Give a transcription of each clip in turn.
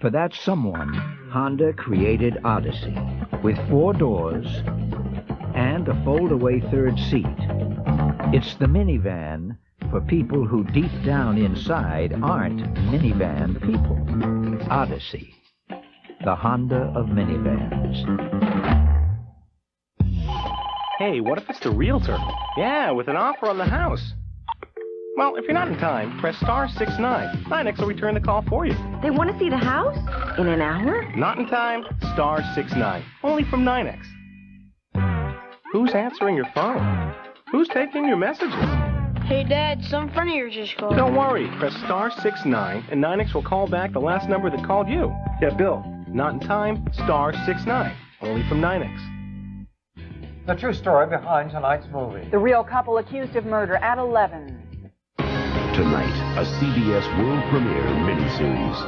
For that someone, Honda created Odyssey, with 4 doors and a fold-away third seat. It's the minivan for people who deep down inside aren't minivan people. Odyssey, the Honda of minivans. Hey, what if it's the realtor? Yeah, with an offer on the house. Well, if you're not in time, press star 69. NYNEX will return the call for you. They want to see the house? In an hour? Not in time, star 69. Only from NYNEX. Who's answering your phone? Who's taking your messages? Hey, Dad, some friend of yours just called. Don't worry. Press star 69, and NYNEX will call back the last number that called you. Yeah, Bill. Not in time, star 69. Only from NYNEX. The true story behind tonight's movie. The real couple accused of murder at 11. Tonight, a CBS world premiere miniseries.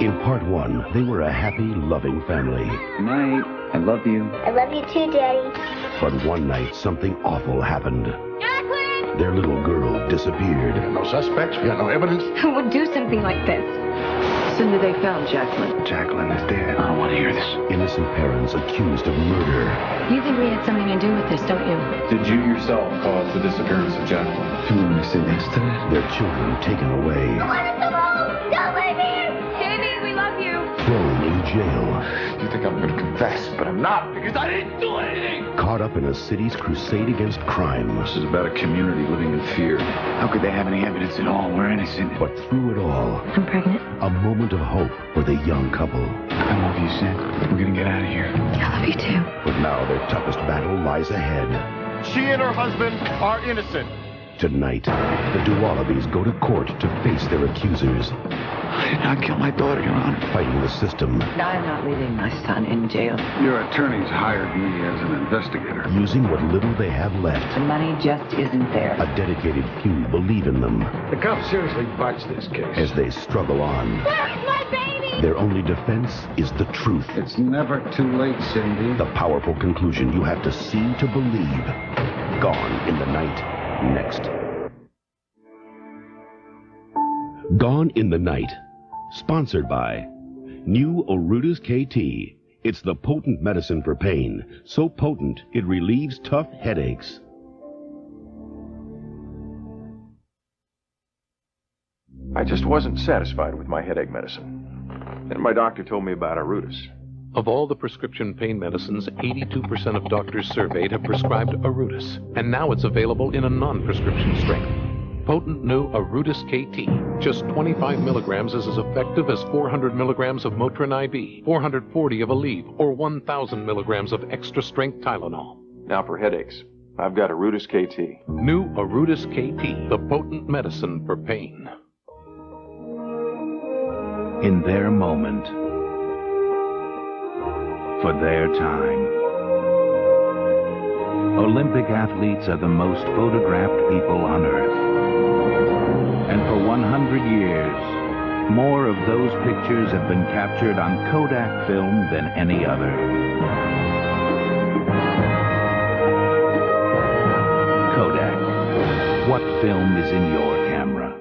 In part 1, they were a happy, loving family. Night. I love you. I love you too, Daddy. But one night, something awful happened. Jacqueline! Their little girl disappeared. No suspects, we got no evidence. Who will do something like this? As soon as they found Jacqueline. Jacqueline is dead. I don't want to hear this. Innocent parents accused of murder. You think we had something to do with this, don't you? Did you yourself cause the disappearance of Jacqueline? Do you want me to say yes to that? Their children taken away. I want us to go! Don't leave me here! Davy, we love you! Thrown in jail. You think I'm going to confess, but I'm not, because I didn't do anything! Caught up in a city's crusade against crime. This is about a community living in fear. How could they have any evidence at all? We're innocent. But through it all, I'm pregnant. a moment of hope for the young couple. I love you, Sid. We're going to get out of here. I love you too. But now their toughest battle lies ahead. She and her husband are innocent. Tonight, the Dualabys go to court to face their accusers. I did not kill my daughter, Your Honor. Fighting the system. I'm not leaving my son in jail. Your attorneys hired me as an investigator. Using what little they have left. The money just isn't there. A dedicated few believe in them. The cops seriously botched this case. As they struggle on. Where's my baby? Their only defense is the truth. It's never too late, Cindy. The powerful conclusion you have to see to believe. Gone in the Night. Next. Gone in the Night. Sponsored by new Orudis KT. It's the potent medicine for pain. So potent, it relieves tough headaches. I just wasn't satisfied with my headache medicine. Then my doctor told me about Orudis. Of all the prescription pain medicines, 82% of doctors surveyed have prescribed Orudis, and now it's available in a non-prescription strength. Potent new Orudis KT. Just 25 milligrams is as effective as 400 milligrams of Motrin IV, 440 of Aleve, or 1,000 milligrams of extra-strength Tylenol. Now for headaches, I've got Orudis KT. New Orudis KT, the potent medicine for pain. In their moment, for their time. Olympic athletes are the most photographed people on earth. And for 100 years, more of those pictures have been captured on Kodak Film than any other. Kodak. What film is in your camera?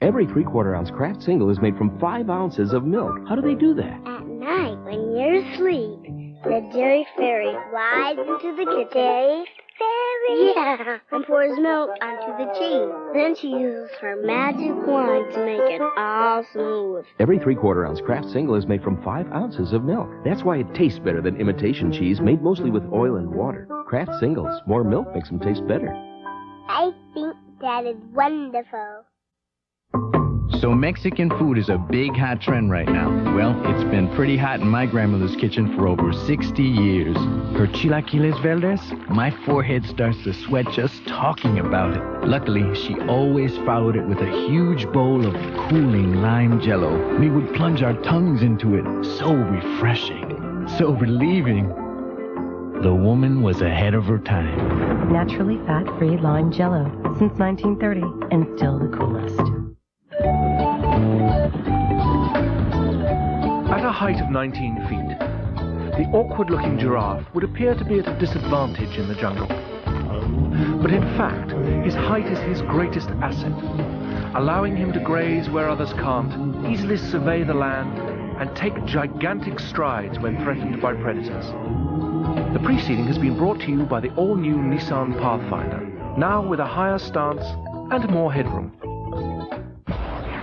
Every 3/4 ounce Kraft Single is made from 5 ounces of milk. How do they do that? At night, when you're asleep, the dairy fairy flies into the kitchen. Dairy fairy? Yeah, and pours milk onto the cheese. Then she uses her magic wand to make it all smooth. Every 3/4 ounce Kraft Single is made from 5 ounces of milk. That's why it tastes better than imitation cheese made mostly with oil and water. Kraft Singles. More milk makes them taste better. I think that is wonderful. So Mexican food is a big hot trend right now. Well, it's been pretty hot in my grandmother's kitchen for over 60 years. Her chilaquiles verdes, my forehead starts to sweat just talking about it. Luckily, she always followed it with a huge bowl of cooling lime Jell-O. We would plunge our tongues into it. So refreshing, so relieving. The woman was ahead of her time. Naturally fat-free lime Jell-O since 1930, and still the coolest. At a height of 19 feet, the awkward-looking giraffe would appear to be at a disadvantage in the jungle. But in fact, his height is his greatest asset. allowing him to graze where others can't, easily survey the land, and take gigantic strides when threatened by predators. The preceding has been brought to you by the all-new Nissan Pathfinder, now with a higher stance and more headroom.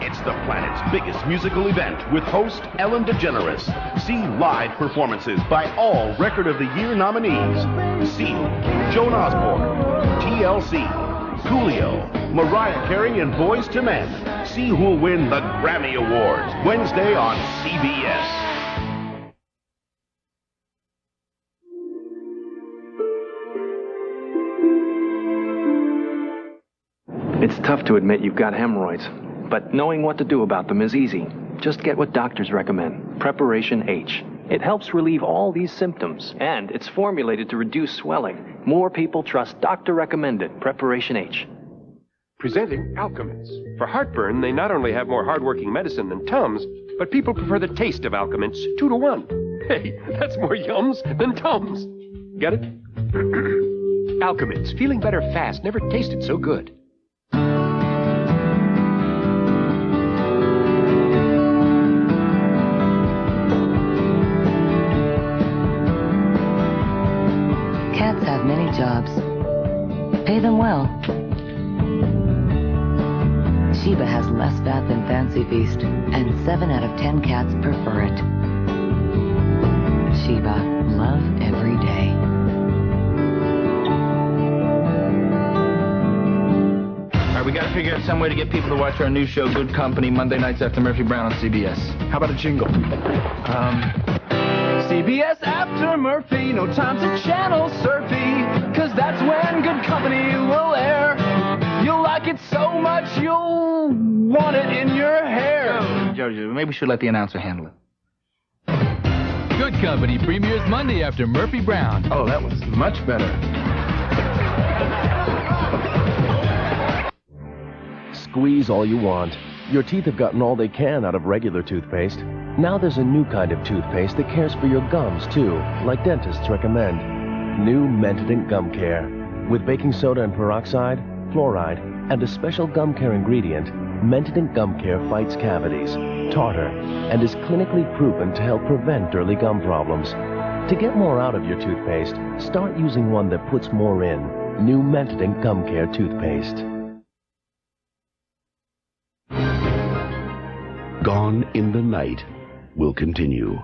It's the planet's biggest musical event with host Ellen DeGeneres. See live performances by all Record of the Year nominees. Seal, Joan Osborne, TLC, Coolio, Mariah Carey, and Boys to Men. See who'll win the Grammy Awards Wednesday on CBS. It's tough to admit you've got hemorrhoids, but knowing what to do about them is easy. Just get what doctors recommend, Preparation H. It helps relieve all these symptoms, and it's formulated to reduce swelling. More people trust doctor-recommended Preparation H. Presenting Alka-Mints. For heartburn, they not only have more hard-working medicine than Tums, but people prefer the taste of Alka-Mints 2 to 1. Hey, that's more yums than Tums. Get it? Alka-Mints. Feeling better fast. Never tasted so good. Cats have many jobs. Pay them well. Sheba has less fat than Fancy Feast, and 7 out of 10 cats prefer it. Sheba, love every day. All right, we got to figure out some way to get people to watch our new show, Good Company, Monday nights after Murphy Brown on CBS. How about a jingle? CBS after Murphy, no time to channel surfy, 'cause that's when Good Company will air. You'll like it so much, you'll want it in your hair. Jojo, maybe we should let the announcer handle it. Good Company premieres Monday after Murphy Brown. Oh, that was much better. Squeeze all you want. Your teeth have gotten all they can out of regular toothpaste. Now there's a new kind of toothpaste that cares for your gums, too, like dentists recommend. New Mentadent Gum Care. With baking soda and peroxide, fluoride, and a special gum care ingredient, Mentadent Gum Care fights cavities, tartar, and is clinically proven to help prevent early gum problems. To get more out of your toothpaste, start using one that puts more in. New Mentadent Gum Care toothpaste. Gone in the Night will continue.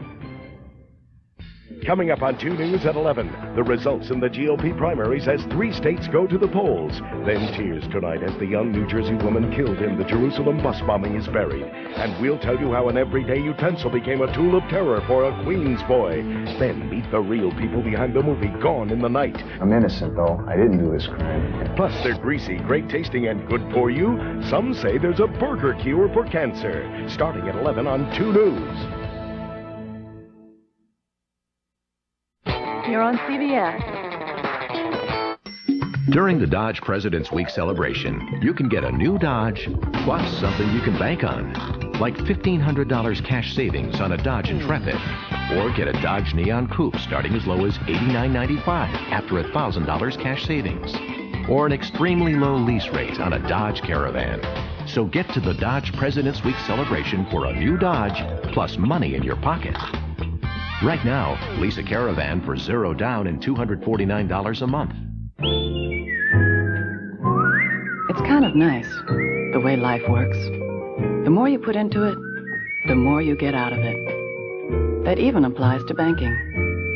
Coming up on 2 News at 11, the results in the GOP primaries as 3 states go to the polls. Then tears tonight as the young New Jersey woman killed in the Jerusalem bus bombing is buried. And we'll tell you how an everyday utensil became a tool of terror for a Queens boy. Then meet the real people behind the movie Gone in the Night. I'm innocent, though. I didn't do this crime. Plus, they're greasy, great tasting, and good for you. Some say there's a burger cure for cancer. Starting at 11 on 2 News. You're on CBS. During the Dodge President's Week celebration, you can get a new Dodge plus something you can bank on, like $1,500 cash savings on a Dodge Intrepid, or get a Dodge Neon Coupe starting as low as $89.95 after $1,000 cash savings, or an extremely low lease rate on a Dodge Caravan. So get to the Dodge President's Week celebration for a new Dodge plus money in your pocket. Right now, lease a Caravan for $0 down and $249 a month. It's kind of nice, the way life works. The more you put into it, the more you get out of it. That even applies to banking.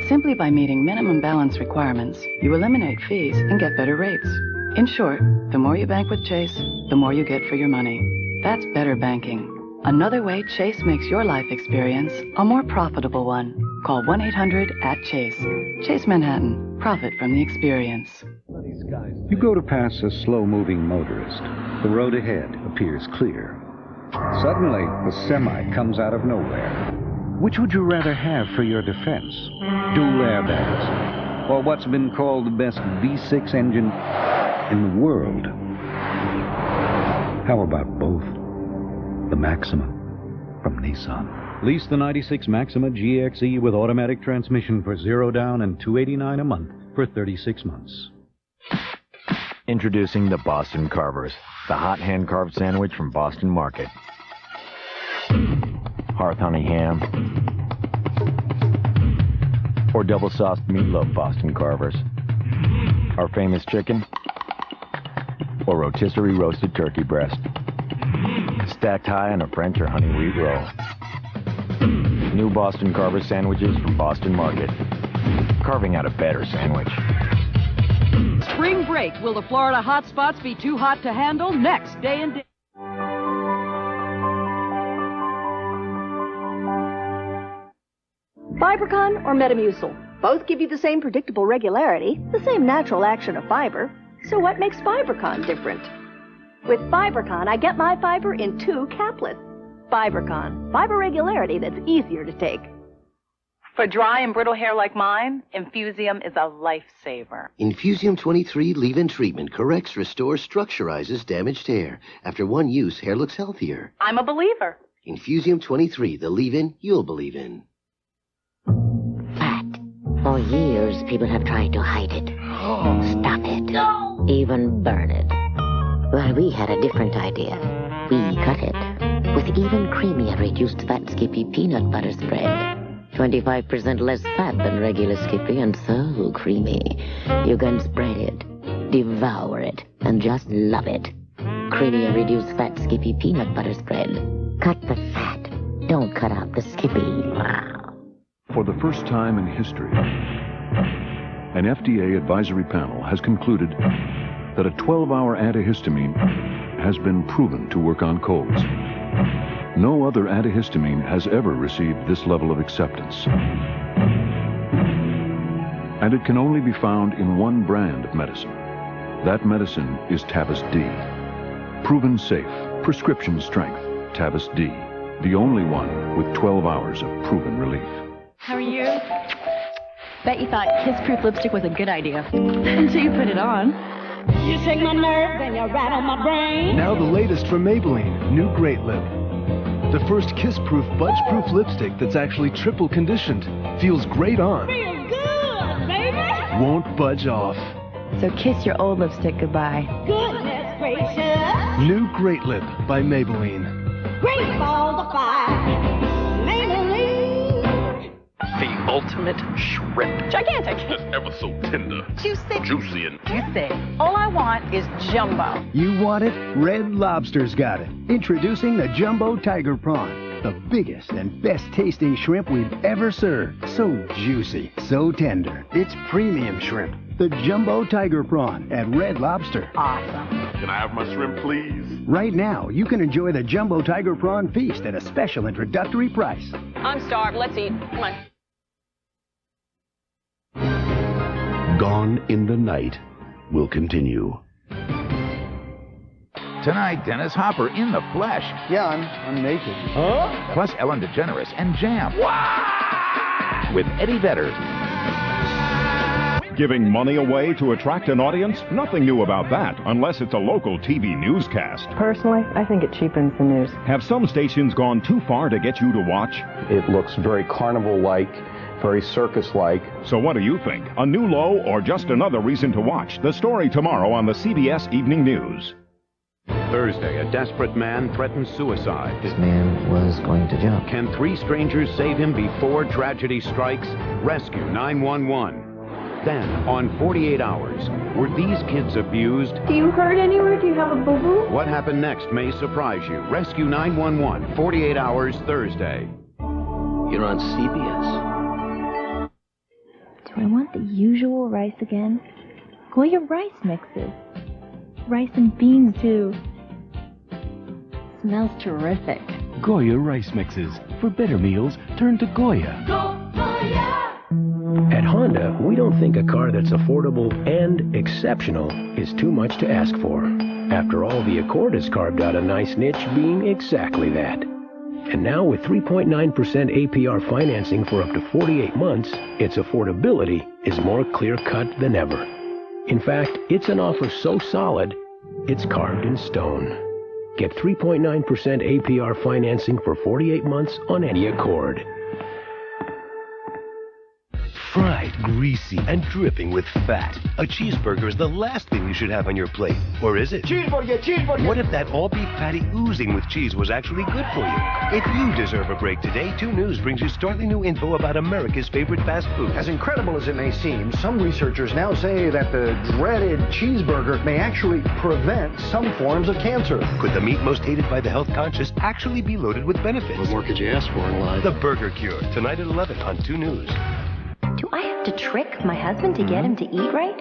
Simply by meeting minimum balance requirements, you eliminate fees and get better rates. In short, the more you bank with Chase, the more you get for your money. That's better banking. Another way Chase makes your life experience a more profitable one. Call 1-800-CHASE. Chase Manhattan. Profit from the experience. You go to pass a slow-moving motorist. The road ahead appears clear. Suddenly, a semi comes out of nowhere. Which would you rather have for your defense? Dual airbags, or what's been called the best V6 engine in the world? How about both? The Maxima from Nissan. Lease the 96 Maxima GXE with automatic transmission for $0 down and $289 a month for 36 months. Introducing the Boston Carvers. the hot hand-carved sandwich from Boston Market. Hearth honey ham. Or double-sauced meatloaf Boston Carvers. Our famous chicken. Or rotisserie roasted turkey breast. Stacked high on a French or honey wheat roll. New Boston Carver sandwiches from Boston Market. Carving out a better sandwich. Spring break. Will the Florida hot spots be too hot to handle? Next, Day and Day. FiberCon or Metamucil? Both give you the same predictable regularity, the same natural action of fiber. So what makes FiberCon different? With FiberCon, I get my fiber in 2 caplets. FiberCon, fiber regularity that's easier to take. For dry and brittle hair like mine, Infusium is a lifesaver. Infusium 23 leave-in treatment corrects, restores, structurizes damaged hair. After one use, hair looks healthier. I'm a believer. Infusium 23, the leave-in you'll believe in. For years, people have tried to hide it. Stop it. No! Even burn it. Well, we had a different idea. We cut it with even creamier reduced fat Skippy peanut butter spread. 25% less fat than regular Skippy and so creamy. You can spread it, devour it, and just love it. Creamier reduced fat Skippy peanut butter spread. Cut the fat. Don't cut out the Skippy. Wow. For the first time in history, an FDA advisory panel has concluded that a 12-hour antihistamine has been proven to work on colds. No other antihistamine has ever received this level of acceptance. And it can only be found in one brand of medicine. That medicine is Tavist-D. Proven safe, prescription strength, Tavist-D. The only one with 12 hours of proven relief. How are you? Bet you thought kiss-proof lipstick was a good idea. Until you put it on. You shake my nerves and you rattle my brain. Now the latest from Maybelline, New Great Lip. The first kiss-proof, budge-proof lipstick that's actually triple conditioned. Feels great on. Feels good, baby. Won't budge off. So kiss your old lipstick goodbye. Goodness gracious. New Great Lip by Maybelline. Great balls of fire. The ultimate shrimp. Gigantic. Ever so tender. Juicy. And Juicy. All I want is jumbo. You want it? Red Lobster's got it. Introducing the Jumbo Tiger Prawn. The biggest and best tasting shrimp we've ever served. So juicy, so tender. It's premium shrimp. The Jumbo Tiger Prawn at Red Lobster. Awesome. Can I have my shrimp, please? Right now, you can enjoy the Jumbo Tiger Prawn Feast at a special introductory price. I'm starved. Let's eat. Come on. Gone in the Night will continue. Tonight, Dennis Hopper in the flesh. Yeah, I'm naked. Huh? Plus Ellen DeGeneres and Jam. Wow! With Eddie Vedder. Giving money away to attract an audience? Nothing new about that, unless it's a local TV newscast. Personally, I think it cheapens the news. Have some stations gone too far to get you to watch? It looks very carnival-like, very circus-like. So what do you think? A new low or just another reason to watch? The story tomorrow on the CBS Evening News. Thursday, a desperate man threatens suicide. This man was going to jump. Can 3 strangers save him before tragedy strikes? Rescue 911. Then, on 48 Hours, were these kids abused? Do you hurt anywhere? Do you have a boo-boo? What happened next may surprise you. Rescue 911, 48 Hours, Thursday. You're on CBS. Do I want the usual rice again? Goya rice mixes. Rice and beans, too. Smells terrific. Goya rice mixes. For better meals, turn to Goya. At Honda, we don't think a car that's affordable and exceptional is too much to ask for. After all, the Accord has carved out a nice niche being exactly that. And now with 3.9% APR financing for up to 48 months, its affordability is more clear-cut than ever. In fact, it's an offer so solid, it's carved in stone. Get 3.9% APR financing for 48 months on any Accord. Fried, greasy, and dripping with fat. A cheeseburger is the last thing you should have on your plate. Or is it? Cheeseburger, cheeseburger! What if that all-beef patty oozing with cheese was actually good for you? If you deserve a break today, 2 News brings you startling new info about America's favorite fast food. As incredible as it may seem, some researchers now say that the dreaded cheeseburger may actually prevent some forms of cancer. Could the meat most hated by the health conscious actually be loaded with benefits? What more could you ask for in life? The Burger Cure, tonight at 11 on 2 News. Do I have to trick my husband to get him to eat right?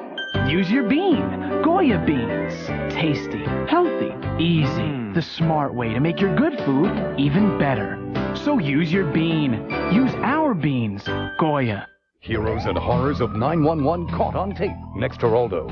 Use your bean. Goya Beans. Tasty, healthy, easy. The smart way to make your good food even better. So use your bean. Use our beans. Goya. Heroes and horrors of 911 caught on tape next Geraldo.